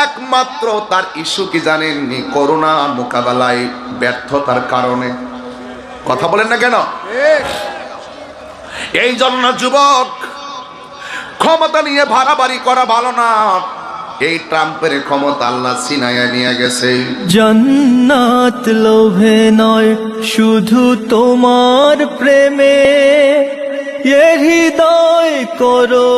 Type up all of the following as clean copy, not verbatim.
একমাত্র তার ইস্যু কি জানেননি? করোনা মোকাবেলায় ব্যর্থতার কারণে। কথা বলেন না কেন? এই জন্য যুবক, ক্ষমতা নিয়ে ভাড়াবাড়ি করা ভালো না। এই ট্রাম্পের ক্ষমতা আল্লাহ ছিনাইয়া নিয়ে গেছে। জান্নাত লোভে নয় শুধু তোমার প্রেমে, এ হৃদয় করো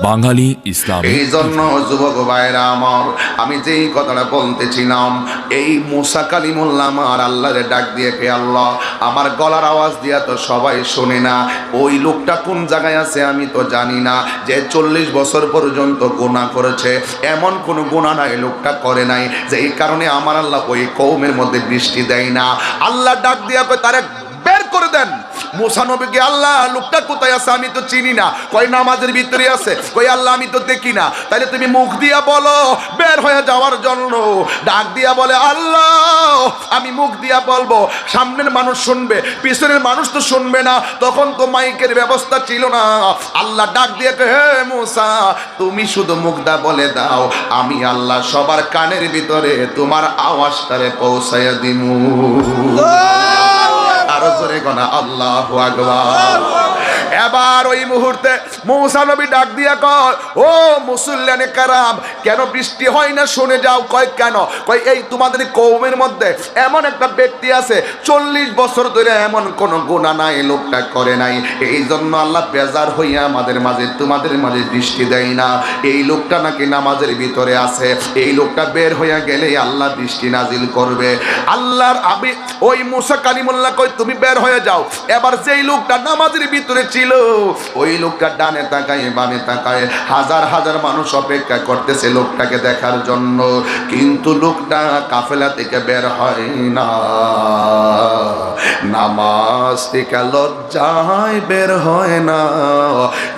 বাঙালি ইসলাম। এই জন্য যুবক ভাইরা আমার, আমি যেই কথাটা বলতেছিলাম, এই মুসা কালিমুল্লাহ আমার আল্লাহরে ডাক দিয়ে কে আল্লাহ, আমার গলার আওয়াজ দিয়া তো সবাই শোনে না, ওই লোকটা কোন জায়গায় আছে আমি তো জানি না, যে 40 বছর পর্যন্ত গুনাহ করেছে, এমন কোন গুনাহ নাই লোকটা করে নাই, যে এই কারণে আমার আল্লাহ ওই কওমের মধ্যে বৃষ্টি দেয় না। আল্লাহ ডাক দিয়া কয় তারে বের করে দেন। মুসা নবীকে, আল্লাহ লোকটা কোথায় আছে আমি তো চিনি না। কয় নামাজের ভিতরে আছে। কই আল্লাহ আমি তো দেখি না। তাহলে তুমি মুখ দিয়া বলো বের হয়ে যাওয়ার জন্য। ডাক দিয়া বলে আল্লাহ আমি মুখ দিয়া বলবো, সামনের মানুষ শুনবে, পিছনের মানুষ তো শুনবে না, তখন তো মাইকের ব্যবস্থা ছিল না। আল্লাহ ডাক দিয়ে হে মুসা তুমি শুধু মুখ দা বলে দাও, আমি আল্লাহ সবার কানের ভিতরে তোমার আওয়াজটারে পৌঁছাইয়া দিমু। আরো জোরে গনা আল্লাহু আকবার। এবার ওই মুহূর্তে মুসা নবী ডাক দিয়া কয়, ও মুসল্লিয়ানে কারাম, কেন বৃষ্টি হয় না শুনে যাও। কয় কেন? কয় এই তোমাদের কওমের মধ্যে এমন একটা ব্যক্তি আছে 40 বছর ধরে এমন কোন গুনাহ নাই, লোকটা করে নাই, এই জন্য আল্লাহ বেজার হইয়া আমাদের মাঝে তোমাদের মাঝে বৃষ্টি দেয় না। এই লোকটা নাকি নামাজের ভিতরে আছে, এই লোকটা বের হইয়া গেলে আল্লাহ বৃষ্টি নাজিল করবে। আল্লাহর আবি ওই মুসা কালিমুল্লাহ কয় তুমি বের হয়ে যাও। এবার যেই লোকটা নামাজের ভিতরে ছিল, ওই লোকটা ডানে তাকায় বামে তাকায়, হাজার হাজার মানুষ অপেক্ষা করতেছে লোকটাকে দেখার জন্য, কিন্তু লোকটা কাফেলা থেকে বের হয় না। নামাজ থেকে লজ্জায় বের হয় না।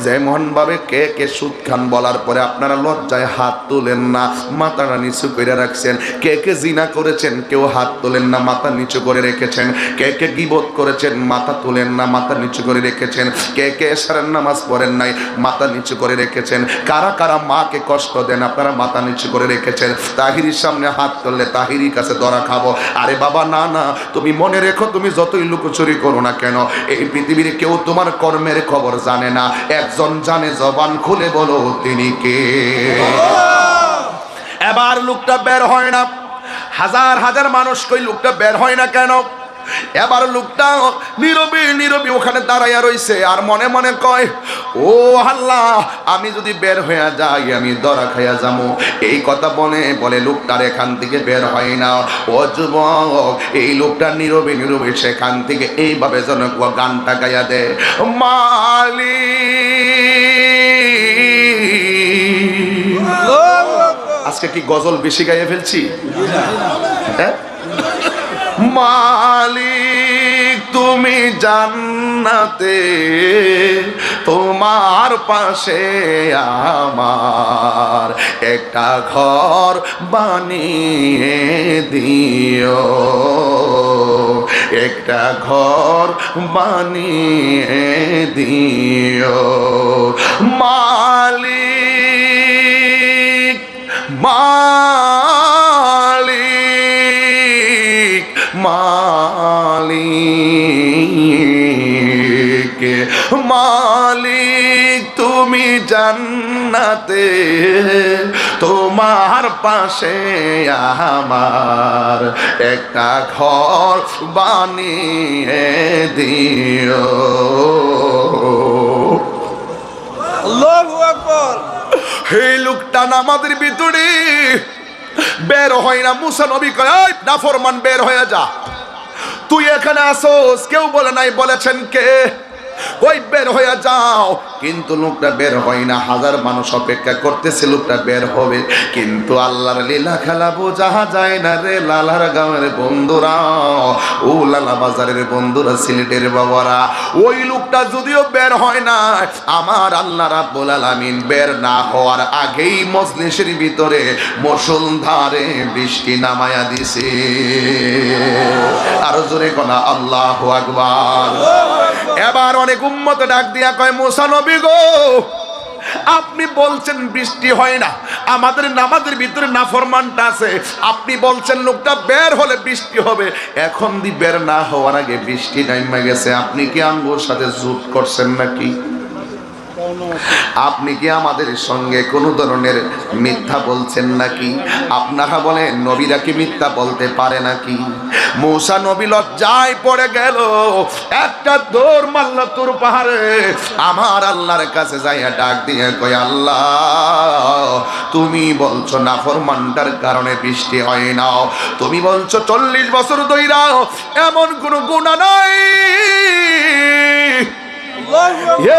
যেমন ভাবে কে কে সুদ খান বলার পরে আপনারা লজ্জায় হাত তুলেন না, মাথাটা নিচু করে রাখছেন। কে কে জিনা করেছেন কেউ হাত তোলেন না, মাথা নিচু করে রেখেছেন। কে কে গীবত করেছেন মাথা তুলেন না, মাথা নিচু করে রেখেছেন। কে কে এশারের নামাজ পড়েন নাই, মাথা নিচু করে রেখেছেন। কারা কারা মাকে কষ্ট দেন আপনারা মাথা নিচু করে রেখেছেন। তাহিরির সামনে হাত তুললে তাহিরির কাছে ধরা খাবো। আরে বাবা না না, তুমি মনে রেখো, তুমি যতই লুকোচুরি করো না কেন, এই পৃথিবীর কেউ তোমার কর্মের খবর জানে না, একজন জানে, জবান খুলে বলো তিনি কে। এবার লোকটা বের হয় না। হাজার হাজার মানুষ কই লোকটা বের হয় না কেন? এবার লোকটা নীরবে নীরবে ওখানে দাঁড়াইয়া রইছে, আর মনে মনে কয় ও আল্লাহ আমি যদি বের হয়ে যাই আমি ধরা খাইয়া যাবো। এই কথা বলে বলে লোকটার এখান থেকে বের হয় না। ও যুবক, এই লোকটা নীরবে নীরবে সেখান থেকে এইভাবে যেন গানটা গাইয়া দেয়, মালিক। আজকে কি গজল বেশি গাইয়ে ফেলছি? হ্যাঁ, মালিক তুমি জান্নাতে, তোমার পাশে আমার একটা ঘর বানিয়ে দিও, একটা ঘর বানিয়ে দিও মালিক। মালিক মালিক মালিক তুমি জান্নাতে, তোমার পাশে আমার একটা ঘর বানিয়ে দিও। আল্লাহু আকবার। এই লোকটা নামাজের ভিতরে বের হয় না। মুসা নবী কয় এই নাফরমান বের হয়ে যা, তুই এখানে আসোস, কেউ বলে নাই, বলেছেন কে? ওই বের হয়ে যাও। কিন্তু লোকটা বের হয় না। হাজার মানুষ অপেক্ষা করতেছে লোকটা বের হবে, কিন্তু আল্লাহর লীলা খেলা বোঝা যায় না রে লালার গাঁয়ের বন্ধুরা, ও লালা বাজারের বন্ধুরা, সিলেটের বাবারা, ওই লোকটা যদিও বের হয় না, আমার আল্লাহ রাব্বুল আলামিন বের না হওয়ার আগেই মজলিসের ভিতরে মুষলধারে বৃষ্টি নামায়া দিছে। আরো জোরে কোনা আল্লাহু আকবার। এবার অনেক উম্মত ডাক দিয়া কয় মুসা নবী গো, আপনি বলছেন বৃষ্টি হয় না, আমাদের নামাজের ভিতরে নাফরমানটা আছে, আপনি বলছেন লোকটা বের হলে বৃষ্টি হবে, এখন দি বের না হওয়ার আগে বৃষ্টি নাইমা গেছে, আপনি কি আঙ্গুর সাথে জুট করছেন নাকি? আপনি কি আমাদের সঙ্গে কোনো ধরনের মিথ্যা বলছেন নাকি? আপনারা বলেন নবীরা কি মিথ্যা বলতে পারে নাকি? মূসা নবী লজ্জায় পড়ে গেল, একটা দৌড় মারল তুর পাহাড়ে, আমার আল্লাহর কাছে যাইয়া ডাক দিয়ে কয়, আল্লাহ তুমি বলছো নাফরমানটার কারণে বৃষ্টি হয় না, তুমি বলছো 40 বছর ধইরা এমন কোনো গুনাহ নাই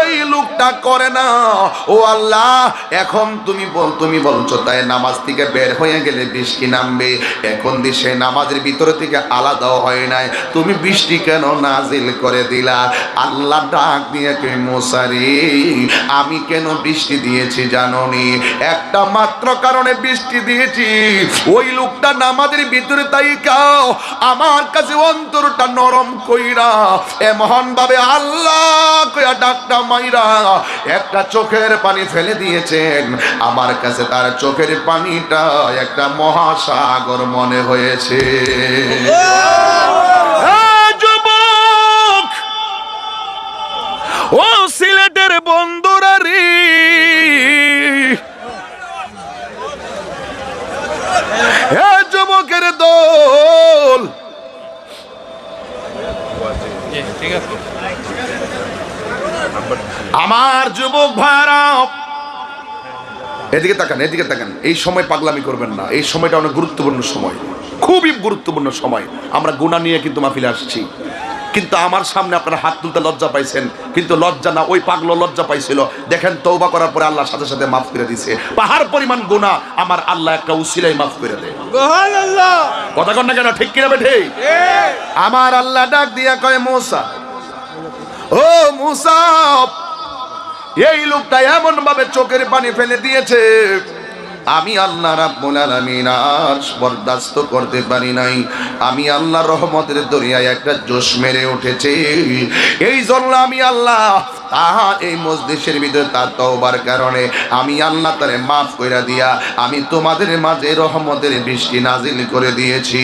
এই লোকটা করে না, ও আল্লাহ এখন তুমি বলছো তাই নামাজ থেকে বের হয়ে গেলে বৃষ্টি নামবে, এখন সে নামাজের ভিতর থেকে আলাদাও হয় নাই, তুমি বৃষ্টি কেন নাজিল করে দিলা? আল্লাহ ডাক দিয়ে কে, মূসা রে আমি কেন বৃষ্টি দিয়েছি জানোনি? একটা মাত্র কারণে বৃষ্টি দিয়েছি, ওই লোকটা নামাজের ভিতরে তাই কাও আমার কাছে অন্তরটা নরম কইরা এমন ভাবে আল্লাহ ডাকটা মাইরা একটা চোখের পানি ফেলে দিয়েছেন, আমার কাছে তার চোখের পানিটা একটা মহাসাগর মনে হয়েছে। যুবক ও সিলেটের বন্ধুরা রে, হে যুবকের দল, ঠিক আছে আমার যুবক ভাইরা এদিকে তাকান, এদিকে তাকান, এই সময় পাগলামি করবেন না, এই সময়টা অনেক গুরুত্বপূর্ণ সময়, খুবই গুরুত্বপূর্ণ সময়। আমরা গুনাহ নিয়ে কিন্তু মাহফিলে আসছি, কিন্তু আমার সামনে আপনারা হাত তুলতে লজ্জা পাইছেন, কিন্তু লজ্জা না, ওই পাগল লজ্জা পাইছিল, দেখেন তওবা করার পরে আল্লাহর সাথে সাথে মাফ করে দিয়েছে, পাহাড় পরিমাণ গুনাহ আমার আল্লাহ একটা উসিলাই মাফ করে দেয়। সুবহানাল্লাহ, কথা কন না কেন, ঠিক কিনা বেঠে? আমার আল্লাহ ডাক দিয়া কয়, মূসা ও মূসা, এই লোকটা এমন ভাবে চোখের পানি ফেলে দিয়েছে, আমি আল্লাহ রাব্বুল আলামিন আর বরদাস্ত করতে পারি নাই, আমি আল্লাহর রহমতের দরিয়ায় একটা জোশ মেরে উঠেছে, এই জন্য আমি আল্লাহ তাহা এই মজলিসের ভিতরে তার তওবার কারণে আমি আল্লাহ তারে মাফ কইরা দিয়া আমি তোমাদের মাঝে রহমতের বৃষ্টি নাজিল করে দিয়েছি।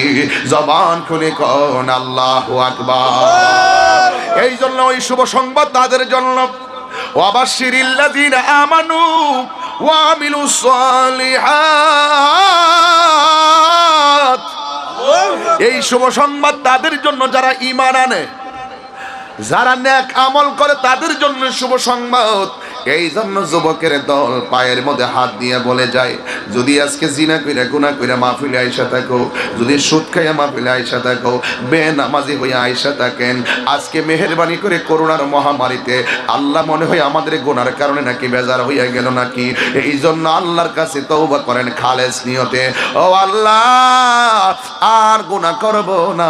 জবান খুলে কোন আল্লাহু আকবার। এই জন্য ওই শুভ সংবাদ তাদের জন্য, ওয়াবাশশিরিল্লাযীনা আমানু ওয়া আমিলুস সালিহাত, এই শুভ সংবাদ তাদের জন্য যারা ঈমান আনে, যারা নেক আমল করে, তাদের জন্য শুভ সংবাদ। এই জন্য যুবকের দল পায়ের মধ্যে হাত দিয়ে বলে যায়, যদি আজকে জিনা কইরা গুনাহ কইরা মাহফিলে আইসা থাকো, যদি সুদ খাইয়া মাহফিলে আইসা থাকো, বেনামাজি হইয়া আইসা থাকেন, আজকে মেহেরবানি করে করোনার মহামারীতে আল্লাহ মনে হয় আমাদের গুনার কারণে নাকি বেজার হইয়া গেল নাকি, এই জন্য আল্লাহর কাছে তওবা করেন খালেস নিয়তে, ও আল্লাহ আর গুনাহ করব না,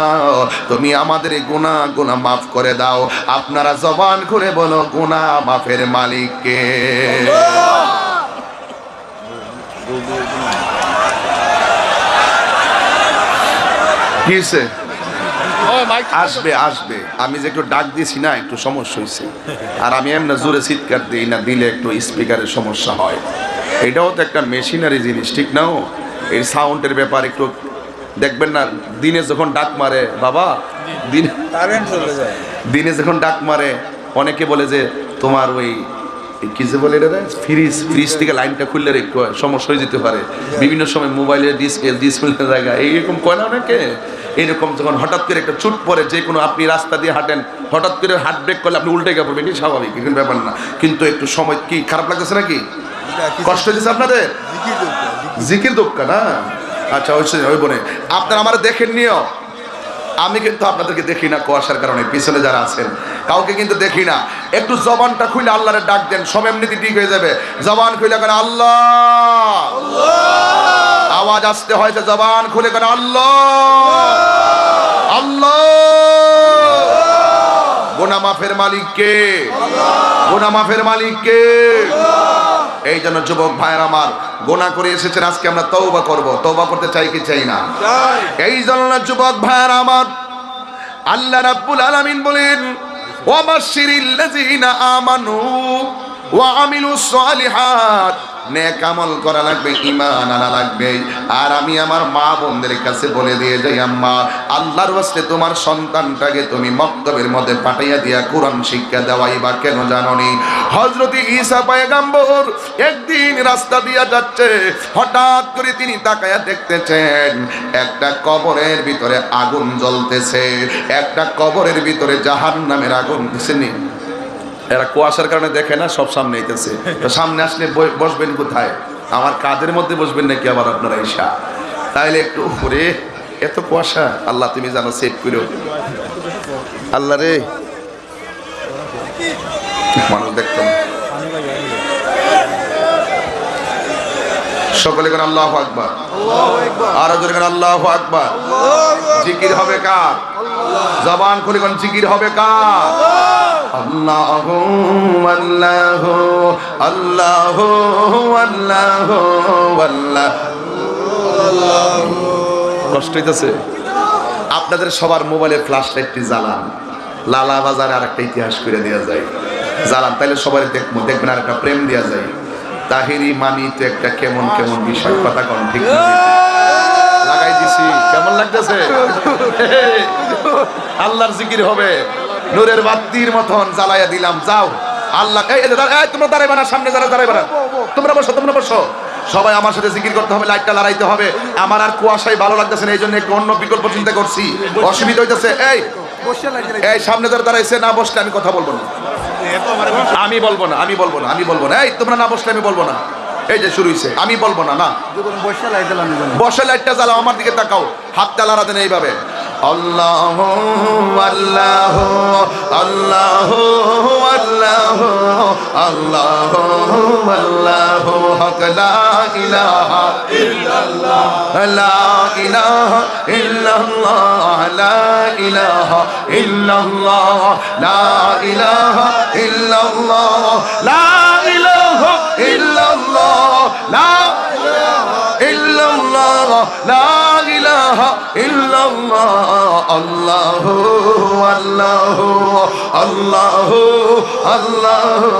তুমি আমাদের গুনাহ মাফ করে দাও। আপনারা জবান খুলে বলো, গুনাহ মাফের মালিক কে? কিসে আসবে আসবে, আমি যে একটু ডাক দিয়েছি না, একটু সমস্যা হয়েছে, আর আমি এমনি জোরে চিৎকার দিই না, দিলে একটু স্পিকারের সমস্যা হয়, এটাও তো একটা মেশিনারি জিনিস, ঠিক না? এই সাউন্ডের ব্যাপার একটু দেখবেন না, দিনে যখন ডাক মারে বাবা, দিনে যখন ডাক মারে, অনেকে বলে যে তোমার ওই কি যে বলে এটা, ফ্রিজ থেকে লাইনটা খুললে একটু সমস্যা হয়ে যেতে পারে, বিভিন্ন সময় মোবাইলের ডিসপ্লে জায়গা এইরকম কয় না অনেকে, এইরকম যখন হঠাৎ করে একটা চুট পড়ে, যে কোনো আপনি রাস্তা দিয়ে হাঁটেন, হঠাৎ করে হার্ট ব্রেক করলে আপনি উল্টে গিয়ে পড়বেন, এটি স্বাভাবিক, কোনো ব্যাপার না, কিন্তু একটু সময় কি খারাপ লাগতেছে নাকি, কষ্ট হয়েছে আপনাদের? জিকির দোক্কা না, আচ্ছা ওই বোনে আপনারা আমার দেখেন নিও, আমি কিন্তু আপনাদেরকে দেখি না কুয়াশার কারণে, পিছনে যারা আছেন কাউকে কিন্তু দেখি না, একটু জবানটা খুলে আল্লাহরে ডাক দেন, সব এমনিতে ঠিক হয়ে যাবে। জবান খুলে কেন আল্লাহ, আওয়াজ আসতে হয়েছে, জবান খুলে কেন আল্লাহ আল্লাহ। গুনাহ মাফের মালিক কে? গুনাহ মাফের মালিক কে? এই জন্য যুবক ভাইয়ের আমার, গুনাহ করে এসেছেন, আজকে আমরা তওবা করব, তওবা করতে চাই কি চাই না? এই জন্য যুবক ভাইয়ের আমার, আল্লাহ রাব্বুল আলামিন বলেন, ওয়াবাশশিরিল্লাযীনা আমানু ওয়া আমিলুস সালিহাত, নেক আমল করা লাগবে, ঈমান আনা লাগবে। আর আমি আমার মা বোনদের কাছে বলে দিয়ে যাই, আম্মা আল্লাহর ওয়াস্তে তোমার সন্তানটাকে তুমি মক্তবের মধ্যে পাঠাইয়া দিয়া কোরআন শিক্ষা দেওয়াই বা কেন জানোনি? হযরত ঈসা পয়গম্বর একদিন রাস্তা দিয়া যাচ্ছে, হঠাৎ করে তিনি তাকায়া দেখতেছেন একটা কবরের ভিতরে আগুন জ্বলতেছে, একটা কবরের ভিতরে জাহান্নামের আগুন। দিছেনি এরা কুয়াশার কারণে দেখে না, সব সামনে আইতেছে। তো সামনে আসলে বসবেন কোথায়? আমার কাঁধের মধ্যে বসবেন নাকি আবার আপনারা ঈশা? তাইলে একটু উপরে, এত কুয়াশা, আল্লাহ তুমি জানো, সেভ করো আল্লাহ রে। মানুষ দেখতাম, সকলে কোন আল্লাহু আকবার, আর জোরে কোন আল্লাহু আকবার। জিকির হবে কার? জবান খুলে কোন জিকির হবে কার? আল্লাহু আল্লাহু আল্লাহু আল্লাহু আল্লাহু। কষ্ট হইতেছে? আপনাদের সবার মোবাইলে ফ্ল্যাশ লাইটটি জ্বালান, লালা বাজারে আরেকটা ইতিহাস করে দেওয়া যায়, জ্বালান, তাইলে সবাই দেখবেন আর একটা প্রেম দেওয়া যায়। তাহিরি মানি তো একটা কেমন কেমন বিষয়, কথা কোন ঠিক না? লাগাই দিছি, কেমন লাগতেছে? আল্লাহর জিকির হবে, নূরের বাতির মতন জ্বালাইয়া দিলাম। যাও আল্লাহ, এই তোমরা দাঁড়াইবা না, সামনে যারা দাঁড়াইবা না, তোমরা বসো, তোমরা বসো। সবাই আমার সাথে জিকির করতে হবে, লাইটটা লড়াইতে হবে। আমার আর কুয়াশায় ভালো লাগতেছে না, এই জন্য একটু অন্য বিকল্প চিন্তা করছি, অসুবিধা হইতেছে। এই সামনে যারা দাঁড়াইছে, না বসলে আমি কথা বলবো না, আমি বলবো না, আমি বলবো না, আমি বলবো না। এই তোমরা না বসলে আমি বলবো না। এই যে শুরু হয়েছে, আমি বলবো না। না বসে লাইটটা জ্বালাও, আমার দিকে তাকাও, হাতটা লড়া দেন এইভাবে। আল্লাহ আল্লাহ আল্লাহ আল্লাহ আল্লাহ আল্লাহ হক লা ইলাহা ইল্লাল্লাহ লা ইলাহা ইল্লাল্লাহ লা ইলাহা ইল্লাল্লাহ লা ইলাহা ইল্লাল্লাহ লা ইলাহা ইল্লাল্লাহ লা ইল্লাল্লাহ লা ইলাহা ইল্লাল্লাহ আল্লাহু আল্লাহু আল্লাহু আল্লাহু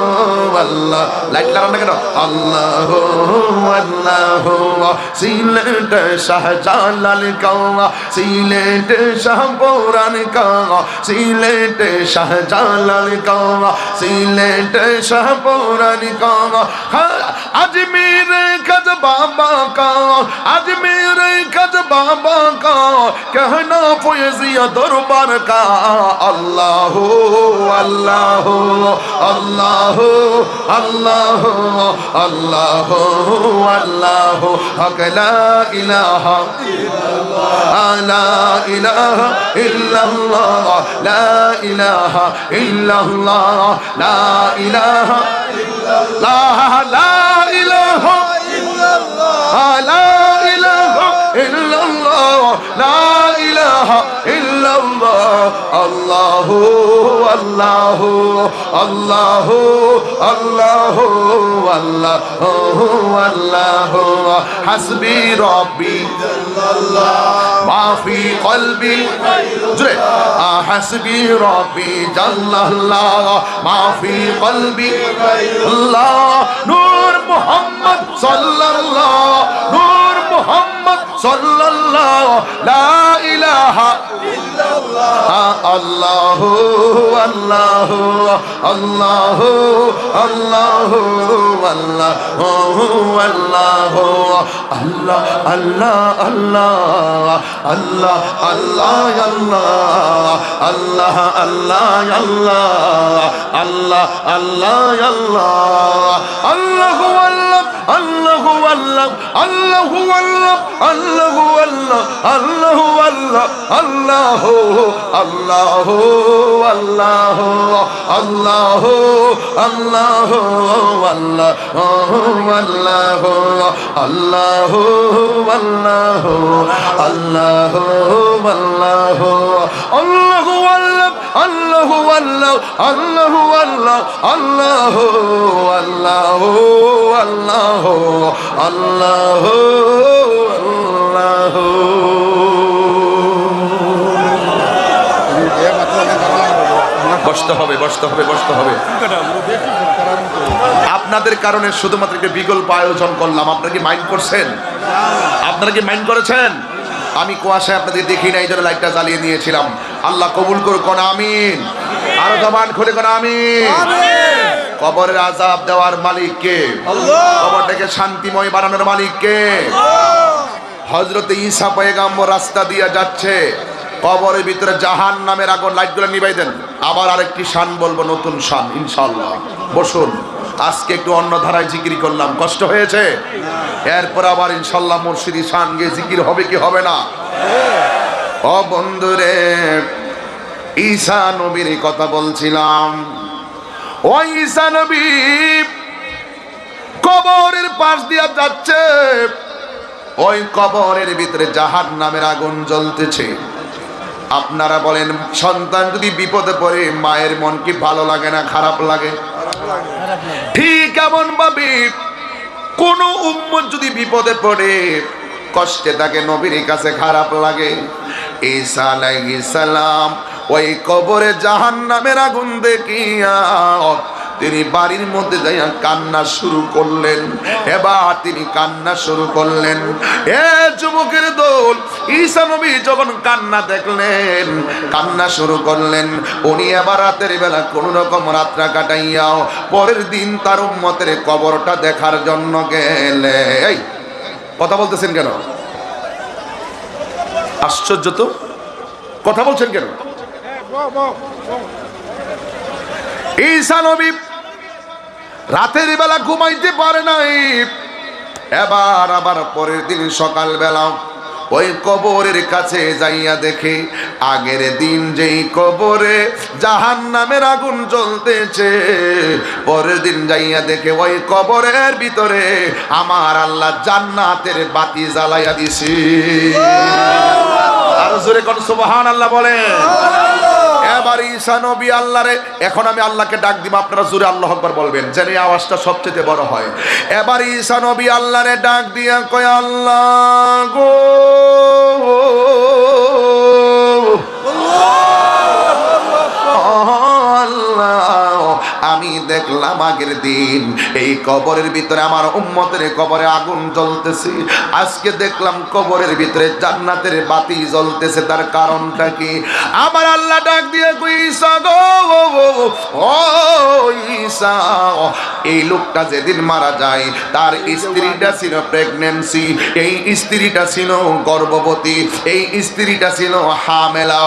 আল্লাহ। লাইট লাগান না কেন? আল্লাহু আল্লাহু সিলেট শাহজালাল কাওয়া, সিলেট শাহপুরান কাওয়া, সিলেট শাহজালাল কাওয়া, সিলেট শাহপুরান কাওয়া, আজমির কাজ বাবা का, अजमेर कद बाबा का, कहना पोएजिया दरबार का। अल्लाह अल्लाह अल्लाह अल्लाह अल्लाह अल्लाह हक ला इलाहा ला इलाहा इल्लल्लाह ला इलाहा इल्लल्लाह ला इलाहा इल्लल्लाह ला इलाहा لا إله إلا الله لا إله إلا الله الله الله الله الله الله الله حسبي ربي ما في قلبي حسبي ربي جل الله ما في قلبي الله نور محمد صلى الله نور محمد صلى الله لا إله إلا الله الله الله الله الله الله الله الله الله الله الله الله يا الله الله الله يا الله الله الله يا الله الله الله والله الله والله الله والله الله والله الله الله والله الله الله والله والله الله والله الله والله الله والله الله والله الله والله الله والله والله الله الله বসতে হবে বসতে হবে বসতে হবে আপনাদের কারণে শুধুমাত্র একটি বিকল্প আয়োজন করলাম। আপনারা কি মাইন্ড করছেন? আপনারা কি মাইন্ড করেছেন? আমি কুয়াশায় আপনাদের দেখি না, এই জন্য লাইটটা জ্বালিয়ে নিয়েছিলাম। আল্লাহ কবুল করুক, আমিন। আরো জবান খুলে কোন আমিন। কবরের আযাব দেওয়ার মালিক কে? আল্লাহ। কবরটাকে শান্তিময় বানানোর মালিক কে? হযরত ঈসা পয়গম্বর রাস্তা দিয়ে যাচ্ছে, কবরের ভিতরে জাহান্নামের আগুন। লাইটগুলো নিভাই দেন। আবার আরেকটি শান বলবো, নতুন শান ইনশাআল্লাহ। বসুন। আজকে একটু অন্য ধারায় জিকির করলাম, কষ্ট হয়েছে? এরপর আবার ইনশাআল্লাহ মুর্শিদি শান গিয়ে জিকির হবে কি হবে না? ও বন্ধুরে, ঈসা নবীর কথা বলছিলাম। ওই ঈসা নবী কবরের পাশ দিয়ে যাচ্ছে, ওই কবরের ভিতরে জাহান্নামের আগুন জ্বলতেছে। আপনারা বলেন, সন্তান যদি বিপদে পড়ে মায়ের মন কি ভালো লাগে না খারাপ লাগে? ঠিক এমন ভাবে কোন উম্মত যদি বিপদে পড়ে কষ্টে থাকে, নবীর কাছে খারাপ লাগে। ঈসা আলাইহিস সালাম ওই কবরে জাহান্নামের আগুন দেখিয়া তিনি বাড়ির মধ্যে যাইয়া কান্না শুরু করলেন। এবার তিনি কান্না শুরু করলেন। এ যুবকের দল, ঈসা নবী যখন কান্না দেখলেন, কান্না শুরু করলেন, উনি এবার রাতের বেলা কোন রকম রাত্রা কাটাইয়াও পরের দিন তার উম্মতের কবরটা দেখার জন্য গেলে। এই কথা বলতেছেন কেন? আশ্চর্য তো, কথা বলছেন কেন? ঈসা নবী রাতের বেলা ঘুমাইতে পারে নাই। এবার আবার পরের দিন সকাল বেলা ওই কবরের কাছে যাইয়া দেখে আগের দিন যেই কবরে জাহান্নামের আগুন জ্বলতেছে, পরের দিন যাইয়া দেখে ওই কবরের ভিতরে আমার আল্লাহ জান্নাতের বাতি জ্বালাইয়া দিছে। আর জোরে কোন সুবহানাল্লাহ বলে। এবার ঈসা নবী আল্লাহরে, এখন আমি আল্লাহকে ডাক দিব, আপনারা জোরে আল্লাহু আকবার বলবেন, যেন এই আওয়াজটা সবচেয়ে বড় হয়। এবার ঈসা নবী আল্লাহরে ডাক দিয়া কয়, আল্লাহ গো, আমি দেখলাম আগের দিন এই কবরের ভিতরে আমার উম্মতের কবরে আগুন জ্বলতেছে, আজকে দেখলাম কবরের ভিতরে জান্নাতের বাতি জ্বলতেছে। তার কারণটা কি? আমার আল্লাহ ডাক দিয়ে কই, ঈসা গো, ও ঈসা, এই লোকটা যেদিন মারা যায় তার স্ত্রীটা ছিল প্রেগন্যান্সি, এই স্ত্রীটা ছিল গর্ভবতী, এই স্ত্রীটা ছিল হামেলা,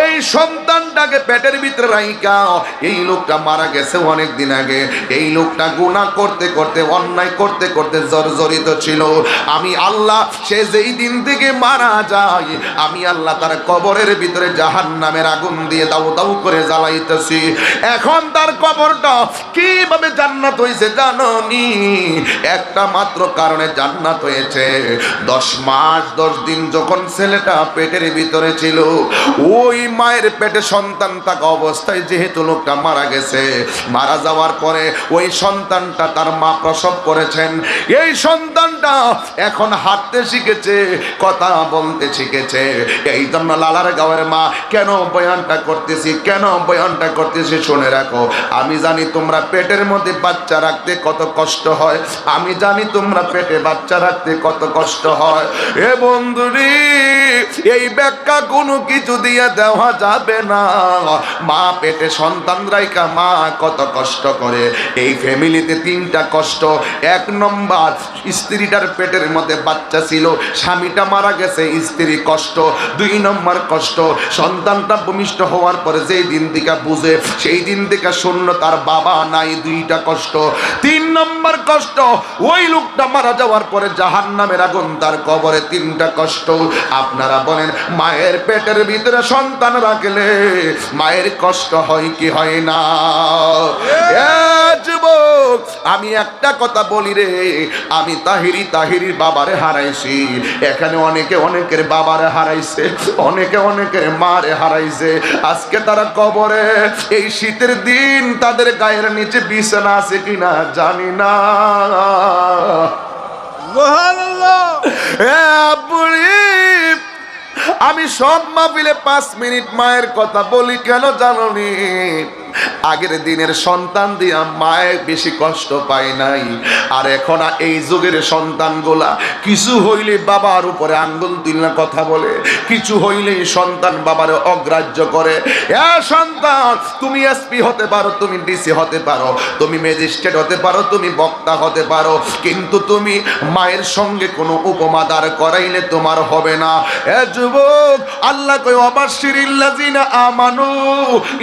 এই সন্তানটাকে পেটের ভিতরে রাইখা এই লোকটা মারা গেছে অনেক দিন আগে। এই লোকটা গুনাহ করতে করতে, অন্যায় করতে করতে জর্জরিত ছিল। আমি আল্লাহ সে যেই দিন থেকে মারা যায়, আমি আল্লাহ তার কবরের ভিতরে জাহান্নামের আগুন দিয়ে দাউ দাউ করে জ্বালাইতেছি। এখন তার কবরটা কিভাবে জান্নাত হয়েছে জানোনি? একটা মাত্র কারণে জান্নাত হয়েছে। 10 মাস 10 দিন যখন ছেলেটা পেটের ভিতরে ছিল, ওই মায়ের পেটে সন্তান থাকা অবস্থায় যেহেতু লোকটা মারা গেছে, মারা যাওয়ার পরে ওই সন্তানটা তার মা প্রসব করেছেন। এই সন্তানটা এখন হাঁটতে শিখেছে, কথা বলতে শিখেছে। এই জন্য লালার গাঁয়ের মা, কেন বয়ানটা করতেছি, কেন বয়ানটা করতেছি শুনে রাখো। আমি জানি তোমরা পেটের মধ্যে বাচ্চা রাখতে কত কষ্ট হয়, আমি জানি তোমরা পেটে বাচ্চা রাখতে কত কষ্ট হয়। এ বন্ধুরি, এই ব্যাখ্যা কোনো কিছু দিয়ে দেওয়া যাবে না। মা পেটে সন্তান রাইকা মা কত কষ্ট করে। এই ফ্যামিলিতে 3টা কষ্ট। 1 নম্বর, স্ত্রীটার পেটের মধ্যে বাচ্চা ছিল, স্বামীটা মারা গেছে, স্ত্রী কষ্ট। 2 নম্বর কষ্ট, সন্তানটা ভূমিষ্ঠ হওয়ার পরে যেই দিন থেকে বুঝে সেই দিন থেকে শূন্য, তার বাবা নাই, 2টা কষ্ট। 3 নম্বর কষ্ট, ওই লোকটা মারা যাওয়ার পরে জাহান্নামের আগুন তার কবরে, 3টা কষ্ট। আপনারা বলেন, মায়ের পেটের ভিতরে সন্তান রাখলে মায়ের কষ্ট হয় কি হয় না? যুবক, আমি একটা কথা বলি রে, আমি তাহিরির বাবারে হারাইছি। এখানে অনেকে অনেকের বাবারে হারাইছে, অনেকে অনেকের মারে হারাইছে। আজকে তারা কবরে, এই শীতের দিন তাদের গায়ের নিচে বিছানা আছে কিনা জানি না। আমি সব মাহফিলে 5 মিনিট মায়ের কথা বলি, কেন জানোনি? আগের দিনের সন্তান দিয়া মায়ের বেশি কষ্ট পায় নাই, আর এখন এই যুগের সন্তানগুলা কিছু হইলে বাবার উপরে আঙ্গুল তুলে কথা বলে, কিছু হইলেই সন্তান বাবার অগ্রাহ্য করে। এ সন্তান, তুমি এসপি হতে পারো, তুমি ডিসি হতে পারো, তুমি ম্যাজিস্ট্রেট হতে পারো, তুমি বক্তা হতে পারো, কিন্তু তুমি মায়ের সঙ্গে কোনো উপমা দাঁড় করাইলে তোমার হবে না। এ যুবক, আল্লাহ কই অবাশশিরিল্লাযিনা আমানু,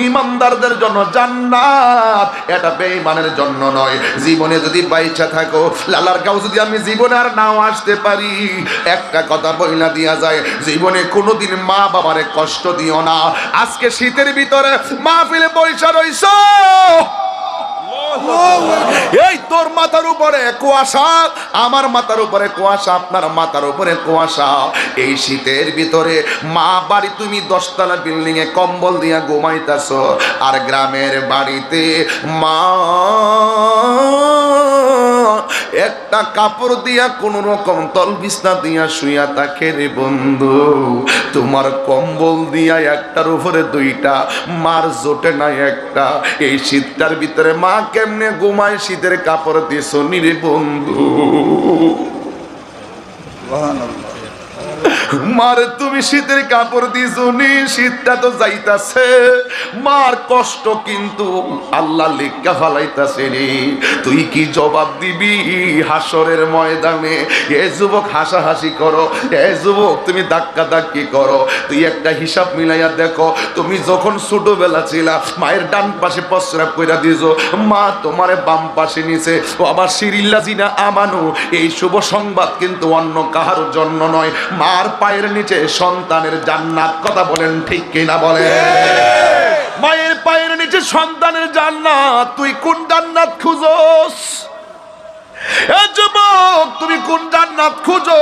ইমানদারদের জন্য জান্নাত, এটা বেঈমানের জন্য নয়। জীবনে যদি বাইচা থাকো, লালার গাও যদি আমি জীবনে আর নাও আসতে পারি, একটা কথা বইলা দিয়া যায়, জীবনে কোনোদিন মা বাবারে কষ্ট দিও না। আজকে শীতের ভিতরে মাহফিলে বৈশা রইছো, এই তোর মাথার উপরে কুয়াশা, আমার মাথার উপরে কুয়াশা, আপনার মাথার উপরে কুয়াশা। এই শীতের ভিতরে মা বাড়ি তুমি 10 তলা বিল্ডিং এ কম্বল দিয়া ঘুমাইতেছো, আর গ্রামের বাড়িতে মা একটা কাপড় দিয়া কোন রকম তল বিছনা দিয়া শুইয়া থাকে রে বন্ধু। তোমার কম্বল দিয়া একটার উপরে 2টা, মার জোটে না একটা। এই শীতটার ভিতরে মা কেমনে ঘুমায়, শীতের কাপড় দিছো নি রে বন্ধু। মার তুমি শীতের কাপড় দিছো নি, শীতটা তো যাইতাছে, মার কষ্ট কিন্তু আল্লাহ লেখা ফালাইতাছে রে। তুই কি জবাব দিবি হাসরের ময়দানে? এ যুবক হাসাহাসি করো, এ যুবক তুমি ধাক্কা ধাক্কি করো। তুই একটা হিসাব মিলাইয়া দেখো, তুমি যখন ছোটবেলা ছিলা মায়ের ডান পাশে প্রস্রাব কইরা দিছো, মা তোমারে বাম পাশে নিছে। অবাশশিরিল্লাযিনা আমানু, এই শুভ সংবাদ কিন্তু অন্য কাহার জন্য নয়, মার পায়ের নিচে সন্তানের জান্নাত। কথা বলেন ঠিক কিনা বলেন? মায়ের পায়ের নিচে সন্তানের জান্নাত। তুই কোন জান্নাত খুঁজোস? এ যুবক, তুমি কোন জান্নাত খুঁজো?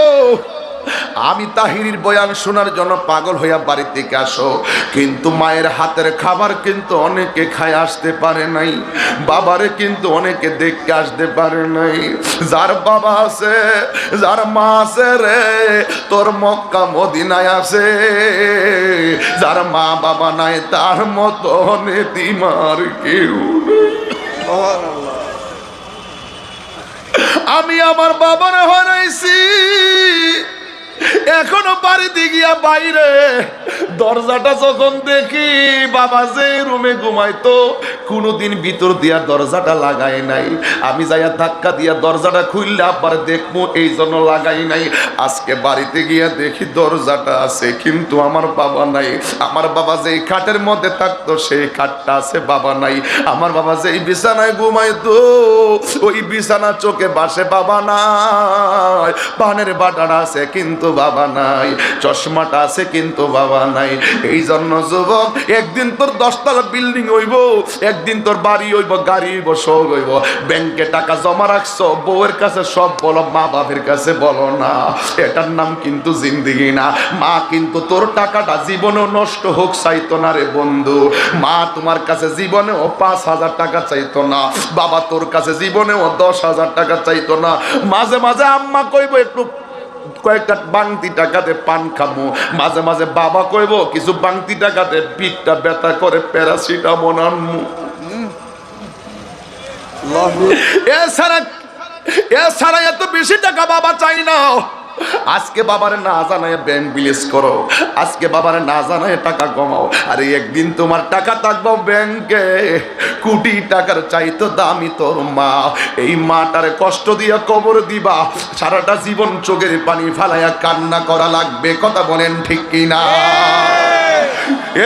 আমি তাহিরির বয়ান শোনার জন্য পাগল হইয়া বাড়ি থেকে আসো, কিন্তু মায়ের হাতের খাবার কিন্তু অনেকে খায় আসতে পারে নাই, বাবারে কিন্তু অনেকে দেখতে আসতে পারে নাই। যার বাবা আছে, যার মা আছে রে, তোর মক্কা মদিনায় আছে, যার মা বাবা নাই তার মতো নেতিমার কেউ নেই। আমি আমার বাবার হারাইছি, এখনো বাড়িতে গিয়া বাইরে দরজাটা যখন দেখি, বাবা যে রুমে ঘুমাইতো কোনোদিন ভিতর দিয়া দরজাটা লাগাই নাই, আমি যাইয়া ধাক্কা দিয়া দরজাটা খুললে আবার দেখবো, এই জন্য লাগাই নাই। আজকে বাড়িতে গিয়া দেখি দরজাটা আছে, কিন্তু আমার বাবা নাই। আমার বাবা যেই খাটের মধ্যে থাকতো সেই খাটটা আছে, বাবা নাই। আমার বাবা যেই বিছানায় ঘুমাইতো ওই বিছানা চোখে বাসে, বাবা নাই। পানের বাটাটা আছে কিন্তু বাবা নাই, চশমাটা আছে কিন্তু বাবা নাই। এই জন্য যুবক, একদিন তোর 10 তলা বিল্ডিং হইব, একদিন তোর বাড়ি হইব, গাড়ি হইব, সব হইব। ব্যাংকে টাকা জমা রাখছো, বউয়ের কাছে সব বলো, মা বাপের কাছে বলো না। এটার নাম কিন্তু জিন্দেগি না। মা কিন্তু তোর টাকাটা জীবনেও নষ্ট হোক চাইতো না রে বন্ধু। মা তোমার কাছে জীবনেও 5,000 টাকা চাইতো না, বাবা তোর কাছে জীবনেও 10,000 টাকা চাইতো না। মাঝে মাঝে আম্মা কইব একটু কয়েকটা বাংতি টাকাতে পান খামো, মাঝে মাঝে বাবা কইব কিছু বাংতি টাকাতে পিঠটা ব্যথা করে প্যারাসিটামল আনমু। এছাড়া এত বেশি টাকা বাবা চাই না। আজকে বাবারে না জানায় ব্যাংক বিলেজ করো, আজকে বাবারে না জানায় টাকা কমাও, আরে একদিন তোমার টাকা থাকবো ব্যাংকে। কোটি টাকার চাইতো দামি তোর মা। এই মাটারে কষ্ট দিয়া কবর দিবা, সারাটা জীবন চোখের পানি ফালাইয়া কান্না করা লাগবে। কথা বলেন ঠিক কিনা?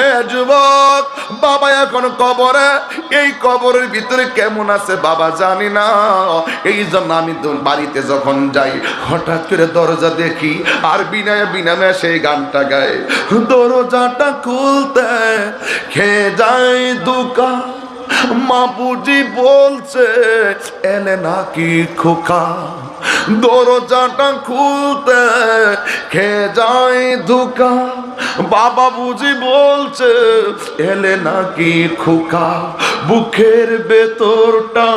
এ যুবক, বাবা এখন কবরে, এই কবরের ভিতরে কেমন আছে বাবা জানি না। এই জন্য আমি তো বাড়িতে যখন যাই হঠাৎ করে দরজা দেখি, আর বিনা সেই গানটা গায়, দরজাটা খুলতে খেয়ে যায় দুকা, মা বুঝি বলছে এলে নাকি খোকা। দরজাটা খুলতে খেয়ে যায় ধোকা, বাবা বুঝি বলছে এলে নাকি খোকা। বুকের ভেতরটা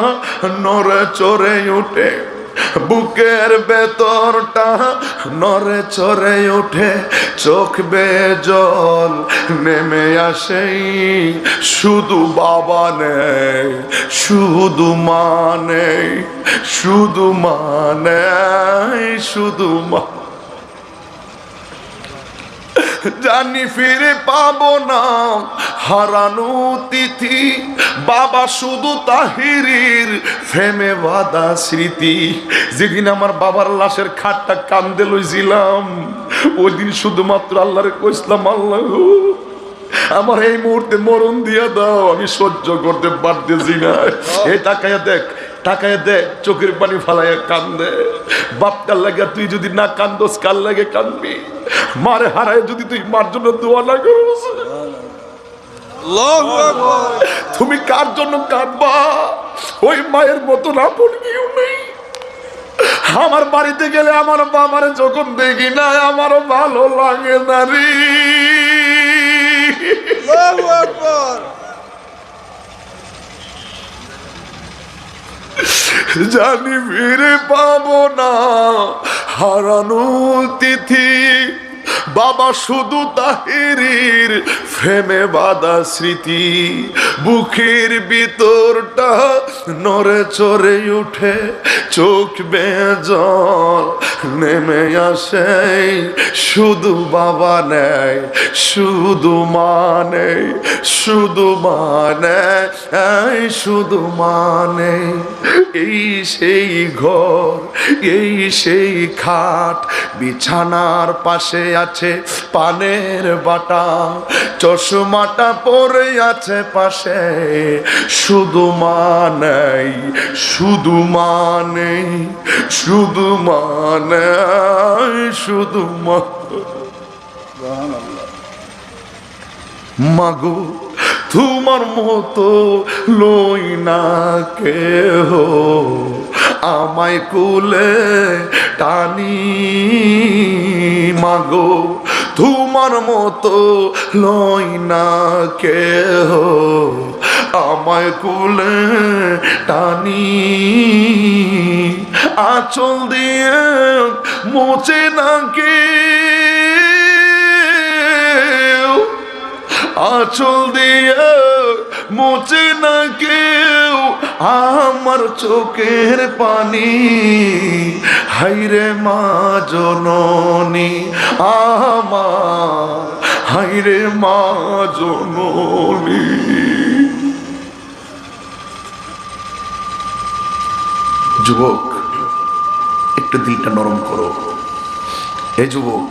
নড়ে চড়ে উঠে বুকের ভেতরটা নড়ে চড়ে ওঠে, চোখ বেয়ে জল নেমে আসে। শুধু বাবা নেই, শুধু মা নেই, শুধু মা নেই, শুধু মা। জানি ফিরে পাবো না হারানো তিথি, বাবা শুধু তাহিরির ফেমে বাঁধা স্মৃতি। যেদিন আমার বাবার লাশের খাটটা কান্দে লইছিলাম, ওই দিন শুধুমাত্র আল্লাহরে কইছিলাম, আল্লাহ গো, আমার এই মুহূর্তে মরণ দিয়া দাও, আমি সহ্য করতে পারতেছি না। এই তাকায়া দেখ, তাকায় দেখ, চোখের পানি ফালাইয়া কান্দে। বাপটার লাগে তুই যদি না কান্দোস, কার লাগে কান্দবি? মারে হারায় যদি তুই মার জন্য দোয়া না করস, তুমি কার জন্য কাঁদবা? ওই মায়ের মতন আপন কেউ নেই। আমার বাড়িতে গেলে আমার বাবারে যখন দেখি না, আমারও ভালো লাগে না রে। জানি ফিরে পাবো না হারানো তিথি, বাবা শুধু তাহিরির ফেমে বাঁধা স্মৃতি। বুকের ভিতরটা নড়ে চড়ে উঠে, চোখ বেয়ে জল নেমে আসে। শুধু বাবা নেই, শুধু মা নেই, শুধু মা নেই, শুধু মা নেই। এই সেই ঘর, এই সেই খাট, বিছানার পাশে আছে পানের বাটা, চশমাটা পরে আছে পাশে। শুধু মা নেই, শুধু মা নেই, শুধু মা নেই, শুধু মা। মাগো তোমার মতো লই না কেহ, আমায় কুলে টানি। মাগো তোমার মতো লই না কেহ, আমায় কুলে টানি। আঁচল দিয়ে মোচে না কেউ, আঁচল দিয়ে মোচে না কেউ আমার চোখের পানি। হাইরে মা জননী আমার, হাইরে মা জননী। যুবক, একটু দিলটা নরম করো। এ যুবক,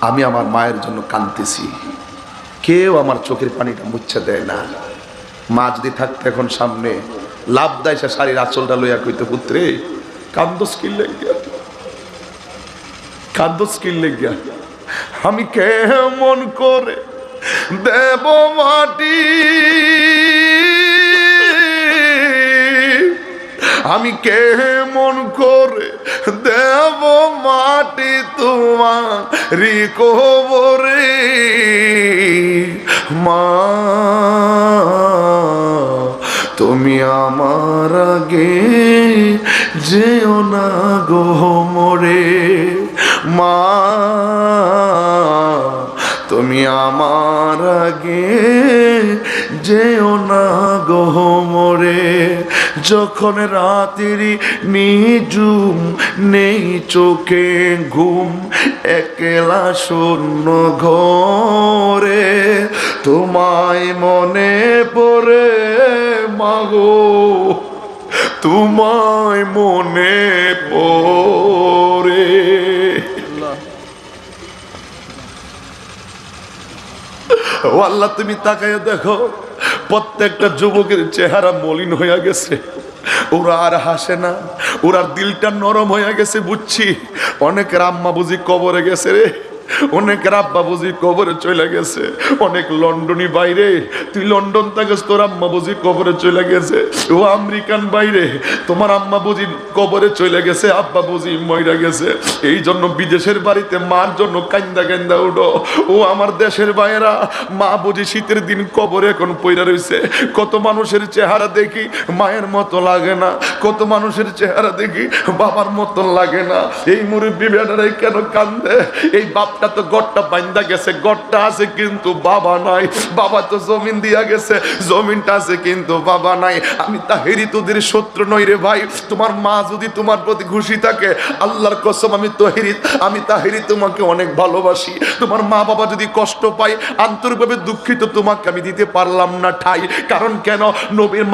আমি আমার মায়ের জন্য কাঁদতেছি, কেউ আমার চোখের পানিটা মুচ্ছে দেয় না। মা যদি থাকতে এখন সামনে, লাভ দেয় সে শাড়ির আঁচলটা লইয়া কইতে, পুত্রে কান্দোস কি লেগিয়া, কান্দোস কি লেগিয়া? আমি কেমন করে দেব মাটি, আমি কেমন করে দেব মাটি তোমারি কবরে। মা তুমি আমার আগে যেও না গো মরে, মা তুমি আমার আগে যেও না গো মরে। যখন রাতেরই নিজুম নেই চোখে ঘুম, একলা শূন্য ঘরে তোমায় মনে পড়ে মাগো, তোমায় মনে পড়ে। ও আল্লাহ, তুমি তাকায় দেখো, প্রত্যেকটা যুবকের চেহারা মলিন হয়ে গেছে, ওরা আর হাসে না, ওরা দিলটা নরম হয়ে গেছে। বুঝছি অনেকের আম্মা বুঝি কবরে গেছে রে, অনেকের আব্বা বুঝি কবরে চলে গেছে, অনেক লন্ডনী বাইরে, তুই লন্ডন থাকিস, তোর আম্মা বুঝি কবরে চলে গেছে। ও আমেরিকান বাইরে, তোমার আম্মা বুঝি কবরে চলে গেছে, আব্বা বুঝি মইরা গেছে। এই জন্য বিদেশের বাড়িতে মার জন্য কান্দা কান্দা উঠো। ও আমার দেশের বাইরা, মা বুঝি শীতের দিন কবরে এখন পইরা রইছে। কত মানুষের চেহারা দেখি মায়ের মতো লাগে না, কত মানুষের চেহারা দেখি বাবার মতো লাগে না। এই মুরব্বী বেটারাই কেন কান্দে? এই বাপটা তো গড়টা বান্দা গেছে, গড়টা আছে কিন্তু বাবা নাই। বাবা তো জমিন দিয়া গেছে, জমিনটা আছে কিন্তু বাবা নাই। আমি তাহেরি তোদের শত্রু নই রে ভাই। তোমার মা যদি তোমার প্রতি খুশি থাকে, আল্লাহর কসম আমি তাহেরি তোমাকে অনেক ভালোবাসি। তোমার মা বাবা যদি কষ্ট পায়, আন্তরিকভাবে দুঃখিত, তোমাকে আমি দিতে পারলাম না ঠাই। কারণ কেন? নবীর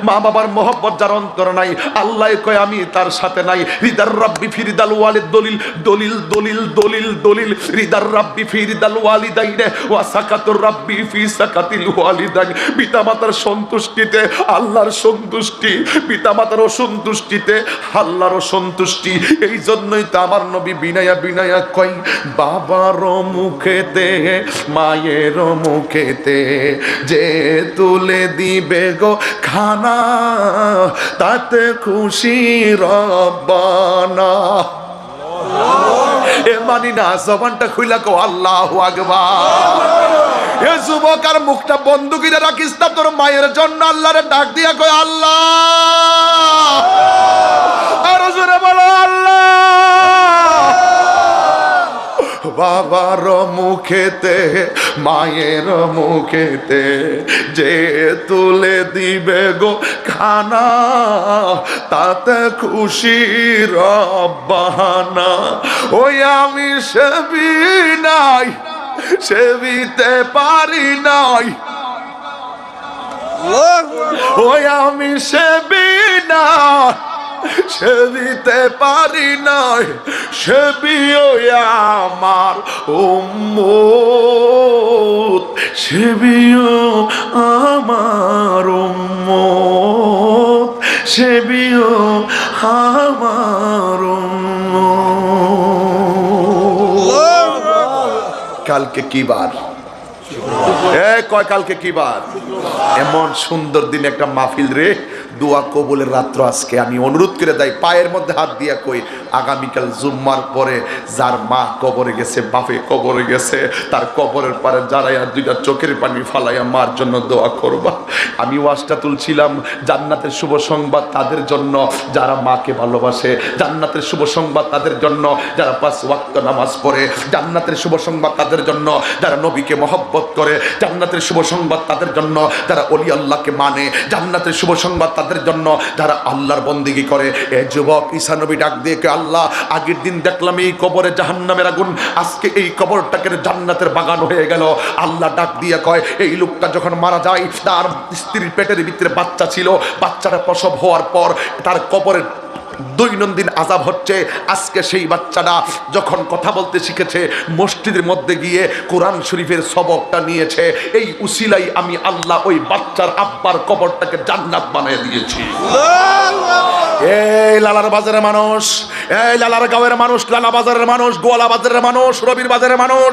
মা বাবার মহব্বত যার অন্তর নাই, আল্লাহ কয় আমি তার সাথে নাই। রিদার রাব্বি ফিরদাল ওয়ালিদ, দলিল দলিল দলিল দলিল দলিল। রিদার রাব্বি ফিরদাল ওয়ালিদাইনে ওয়া সাকাতুর রাব্বি ফি সাকাতিল ওয়ালিদাইন। পিতামাতার সন্তুষ্টিতে আল্লাহর সন্তুষ্টি, পিতামাতার অসন্তুষ্টিতে আল্লাহর অসন্তুষ্টি। এই জন্যই তো আমার নবী বিনায়া বিনায়া কই, বাবার মুখেতে মায়ের মুখেতে যে তুলে দিবে গো খানা, তাতে খুশি রব্বানা। এ মানি না, জবানটা খুইলা কো আল্লাহু আকবার। এ যুবক, আর মুখটা বন্ধ করে রাখিস না, তোর মায়ের জন্য আল্লাহরে ডাক দিয়া কয় আল্লাহ। আর জোরে বলো আল্লাহ। বাবার মুখেতে মায়ের মুখেতে যে তুলে দিবে গো খানা, তাতে খুশি রব্বানা। ওই আমি সেবি নাই, সেবিতে পারি নাই। ওই আমি সেবি না, সেবিতে পারি নাই। সেবিও আমার উম্মত, সেবিও আমার উম্মত, সেবিও আমার উম্মত। কালকে কি বার? কয় কালকে কি বার? এমন সুন্দর দিন একটা মাহফিল রে, দোয়া কবুলের রাত্র আজকে। আমি অনুরোধ করে দেই, পায়ের মধ্যে হাত দিয়া কই, আগামীকাল জুম্মার পরে যার মা কবরে গেছে, বাপে কবরে গেছে, তার কবরের পারে যারাইয়া দুইটা চোখের পানি ফালাইয়া মার জন্য দোয়া করবা। আমি ওয়াজটা তুলছিলাম, জান্নাতের শুভ সংবাদ তাদের জন্য যারা মাকে ভালোবাসে, জান্নাতের শুভ সংবাদ তাদের জন্য যারা 5 ওয়াক্ত নামাজ পড়ে, জান্নাতের শুভ সংবাদ তাদের জন্য যারা নবীকে মহব্বত করে, জান্নাতের শুভ সংবাদ তাদের জন্য যারা ওলি আল্লাহকে মানে, জান্নাতের শুভ সংবাদ তাদের জন্য যারা আল্লাহর বন্দেগী করে। এ যুবক, ঈসা নবী ডাক দিয়ে কে আল্লাহ, আগের দিন দেখলাম এই কবরে জাহান্নামের আগুন, আজকে এই কবরটাকে জান্নাতের বাগান হয়ে গেল। আল্লাহ ডাক দিয়ে কয়, এই লোকটা যখন মারা যায়, তার স্ত্রীর পেটের ভিতরে বাচ্চা ছিল, বাচ্চাটা প্রসব হওয়ার পর তার কবরের দৈনন্দিন আযাব হচ্ছে। আজকে সেই বাচ্চাটা যখন কথা বলতে শিখেছে, মসজিদের মধ্যে গিয়ে কোরআন শরীফের সবকটা নিয়েছে, এই উসিলাই আমি আল্লাহ ওই বাচ্চার আব্বার কবরটাকে জান্নাত বানিয়ে দিয়েছি। এই লালার বাজারের মানুষ, এই লালার গাঁয়ের মানুষ, লালা বাজারের মানুষ, গোয়ালা বাজারের মানুষ, রবির বাজারের মানুষ,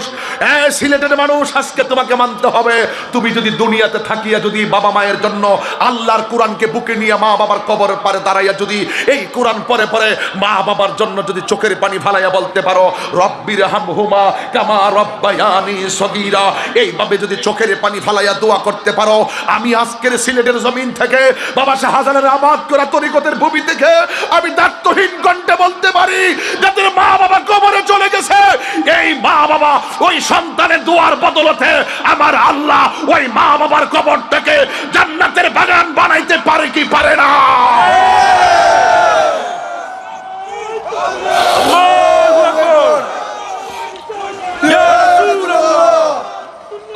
এই সিলেটের মানুষ, আজকে তোমাকে মানতে হবে, তুমি যদি দুনিয়াতে থাকিয়া যদি বাবা মায়ের জন্য আল্লাহর কোরআনকে বুকে নিয়ে মা বাবার কবরের পারে দাঁড়াইয়া যদি এই কোরআন পরে পরে মা বাবার জন্য যদি চোখের পানি ফালাইয়া বলতে পারো, রব্বির হামহুমা কামা রব্বায়ানি সগীরা, এইভাবে যদি চোখের পানি ফালাইয়া দোয়া করতে পারো, আমি আজকের সিলেটের জমিন থেকে বাবা শাহজালালের আবাদ করা তরিকতের ভূমি থেকে আমি দায়িত্বহীন কণ্ঠে বলতে পারি, যাদের মা বাবা কবরে চলে গেছে, এই মা বাবা ওই সন্তানের দোয়ার বদলতে আমার আল্লাহ ওই মা বাবার কবরটাকে জান্নাতের বাগান বানাইতে পারে কি পারে না?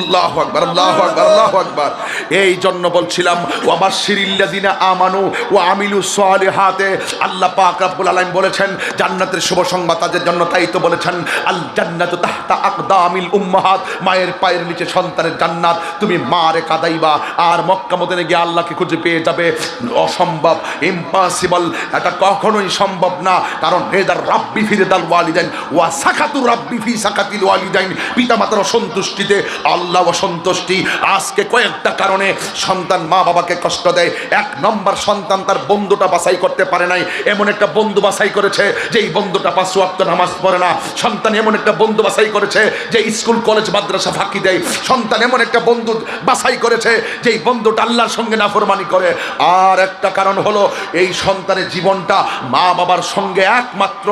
আল্লাহু আকবার, আল্লাহু আকবার, আল্লাহু আকবার। এই জন্য বলছিলাম ওয়াবাশশিরিল্লাযিনা আমানু ওয়া আমিলুস সালিহাতে, আল্লাহ পাক রব্বুল আলামিন বলেছেন জান্নাতের শুভ সংবাদ তাদের জন্য, তাই তো বলেছেন আল জান্নাতু তাহতা আকদামিল উম্মাহাত, মায়ের পায়ের নিচে সন্তানের জান্নাত। তুমি মারে কাদাইবা আর মক্কা মদিনায় গিয়ে আল্লাহকে খুঁজে পেয়ে যাবে, অসম্ভব, ইম্পসিবল, এটা কখনোই সম্ভব না। কারণ রেদার রাব্বি ফি রিদাল ওয়ালিদাইন ওয়া সাকাতু রাব্বি ফি সাকাতিল ওয়ালিদাইন, পিতামাতার অসন্তুষ্টিতে আল্লাহ অসন্তুষ্টি। আজকে কয়েকটা কারণে সন্তান মা বাবাকে কষ্ট দেয়। এক নম্বর, সন্তান তার বন্ধুটা বাছাই করতে পারে নাই, এমন একটা বন্ধু বাছাই করেছে যেই বন্ধুটা 5 ওয়াক্ত নামাজ পড়ে না। সন্তান এমন একটা বন্ধু বাছাই করেছে যে স্কুল কলেজ মাদ্রাসা ফাঁকি দেয়। সন্তান এমন একটা বন্ধু বাছাই করেছে যেই বন্ধুটা আল্লাহর সঙ্গে নাফরমানি করে। আর একটা কারণ হলো এই সন্তানের জীবনটা মা বাবার সঙ্গে একমাত্র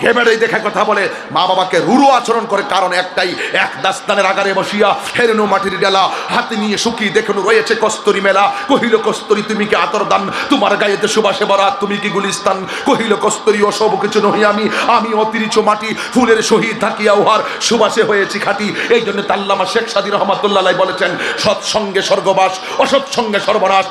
গেমেরেই দেখা কথা বলে, মা বাবাকে রুরু আচরণ করে। কারণ একটাই, এক দাস্তানের আগারে বসিয়া হেরেনু মাটির ডেলা হাতে নিয়ে শুকিয়ে দেখুন রয়েছে কস্তরি মেলা। কহিল কস্তরি তুমি কি আতর দান, তোমার গায়েতে সুবাসে ভরা তুমি কি গুলিস্তান। কহিল কস্তরি ও সব কিছু নহি আমি, আমি অতিরিচ মাটি ফুলের সহিত থাকিয়া উহার সুবাসে হয়েছি খাঁটি। এই জন্য আল্লামা শেখ সাদী রহমাতুল্লাহ আলাইহি বলেছেন সৎসঙ্গে স্বর্গবাস, অসৎসঙ্গে সর্বনাশ।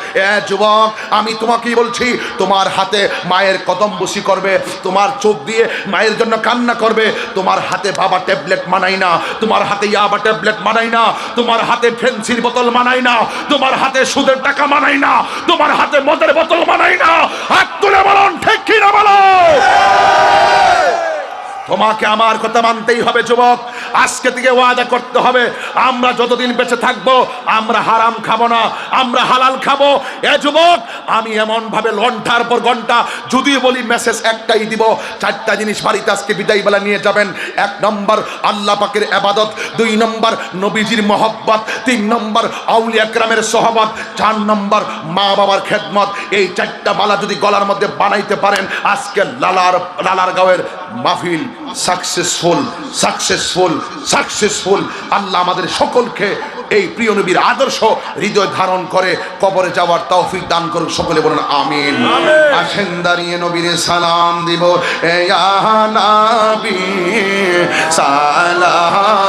যুবক, আমি তোমাকেই বলছি, তোমার হাতে মায়ের কদম বুসি করবে, তোমার চোখ দিয়ে মায়ের জন্য কান্না করবে। তোমার হাতে বাবা ট্যাবলেট মানাই না, তোমার হাতে ইয়াবা ট্যাবলেট মানাই না, তোমার হাতে ফেন্সির বোতল মানাই না, তোমার হাতে সুদের টাকা মানাই না, তোমার হাতে মদের বোতল মানাই না। হাত তুলে বলুন ঠিক কি না বলো। তোমাকে আমার কথা মানতেই হবে যুবক। আজকে থেকে ওয়াদা করতে হবে, আমরা যতদিন বেঁচে থাকবো আমরা হারাম খাবো না, আমরা হালাল খাবো। এ যুবক, আমি এমন ভাবে ঘন্টার পর ঘন্টা যদি বলি মেসেজ একটাই দিব, 4টা জিনিস বাড়িতে আজকে বিদায় বেলা নিয়ে যাবেন। 1 নম্বর আল্লাহ পাকের ইবাদত, 2 নম্বর নবীজির মহব্বত, 3 নম্বর আউলিয়া কেরামের সোহবত, 4 নম্বর মা বাবার খেদমত। এই 4টা মালা যদি গলার মধ্যে বানাইতে পারেন, আজকে লালার গাঁয়ের মাহফিল সাকসেসফুল, সাকসেসফুল, সাকসেসফুল। আল্লাহ আমাদের সকলকে এই প্রিয় নবীর আদর্শ হৃদয় ধারণ করে কবরে যাওয়ার তৌফিক দান করুন। সকলে বলুন আমিন। আসেন দাঁড়িয়ে নবীর সালাম দিব, এ ইয়া নবী সালাম